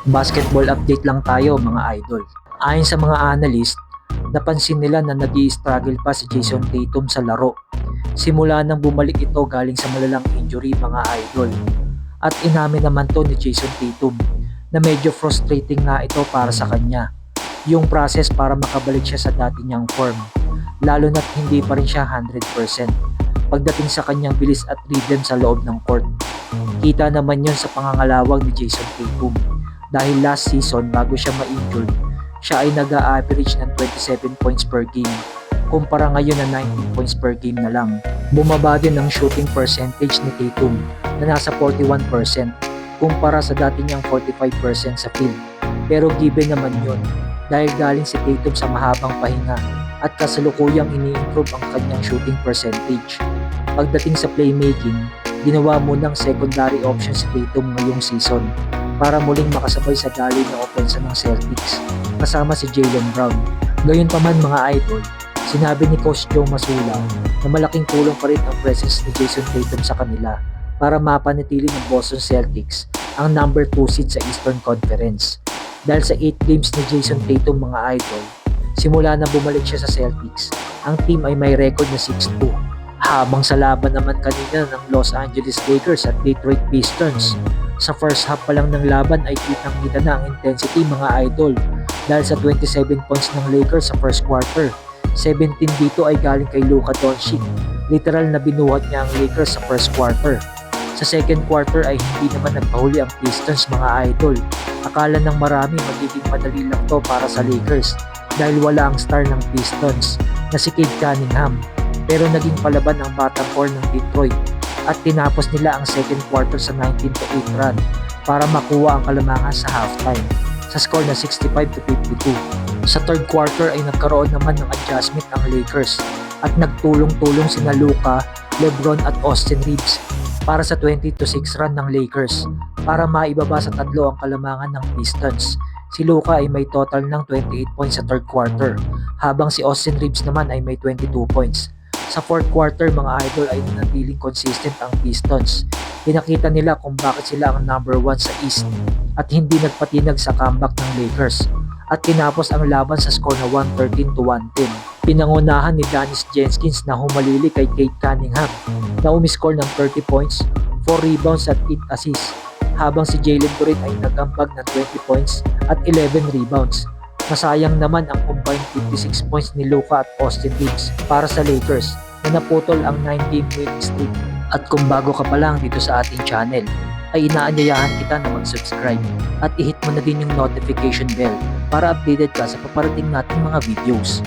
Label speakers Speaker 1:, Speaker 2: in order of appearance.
Speaker 1: Basketball update lang tayo mga idol. Ayon sa mga analyst, napansin nila na nag-i-struggle pa si Jason Tatum sa laro. Simula nang bumalik ito galing sa malalang injury mga idol. At inamin naman to ni Jason Tatum na medyo frustrating nga ito para sa kanya. Yung process para makabalik siya sa dati niyang form. Lalo na't hindi pa rin siya 100% pagdating sa kanyang bilis at rhythm sa loob ng court. Kita naman yun sa pangangalawag ni Jason Tatum. Dahil last season bago siya ma-injured, siya ay nag-a-average ng 27 points per game kumpara ngayon na 19 points per game na lang. Bumaba din ang shooting percentage ni Tatum na nasa 41% kumpara sa dati niyang 45% sa field. Pero given naman yun dahil galing si Tatum sa mahabang pahinga at kasalukuyang ini-improve ang kanyang shooting percentage. Pagdating sa playmaking, ginawa mo ng secondary option si Tatum ngayong season para muling makasabay sa daloy ng opensa ng Celtics kasama si Jaylen Brown. Gayunpaman mga idol, sinabi ni Coach Joe Mazzulla na malaking tulong pa rin ang presence ni Jason Tatum sa kanila para mapanatili ng Boston Celtics ang number 2 seed sa Eastern Conference. Dahil sa 8 games ni Jason Tatum mga idol, simula na bumalik siya sa Celtics, ang team ay may record na 6-2. Habang sa laban naman kanina ng Los Angeles Lakers at Detroit Pistons, sa first half pa lang ng laban ay kitang-kita na ang intensity mga idol dahil sa 27 points ng Lakers sa first quarter. 17 dito ay galing kay Luka Doncic. Literal na binuhat niya ang Lakers sa first quarter. Sa second quarter ay hindi naman nagpahuli ang Pistons mga idol. Akala ng marami magiging madali lang to para sa Lakers dahil wala ang star ng Pistons na si Cade Cunningham. Pero naging palaban ang batang core ng Detroit at tinapos nila ang second quarter sa 19-8 run para makuha ang kalamangan sa halftime sa score na 65-52. Sa third quarter ay nagkaroon naman ng adjustment ang Lakers at nagtulong-tulong sina Luka, LeBron at Austin Reeves para sa 20-6 run ng Lakers para maibaba sa tatlo ang kalamangan ng Pistons. Si Luka ay may total ng 28 points sa third quarter habang si Austin Reeves naman ay may 22 points. Sa fourth quarter mga idol ay nanatiling consistent ang Pistons. Pinakita nila kung bakit sila ang number 1 sa East at hindi nagpatinag sa comeback ng Lakers at tinapos ang laban sa score na 113-110. Pinangunahan ni Dennis Jenkins na humalili kay Cade Cunningham na umiscore ng 30 points, 4 rebounds at 8 assists habang si Jalen Duren ay nagambag ng 20 points at 11 rebounds. Masayang naman ang combined 56 points ni Luka at Austin Reeves para sa Lakers na naputol ang 9-game winning streak. At kung bago ka pa lang dito sa ating channel, ay inaanyayahan kita na mag-subscribe at i-hit mo na din yung notification bell para updated ka sa paparating nating mga videos.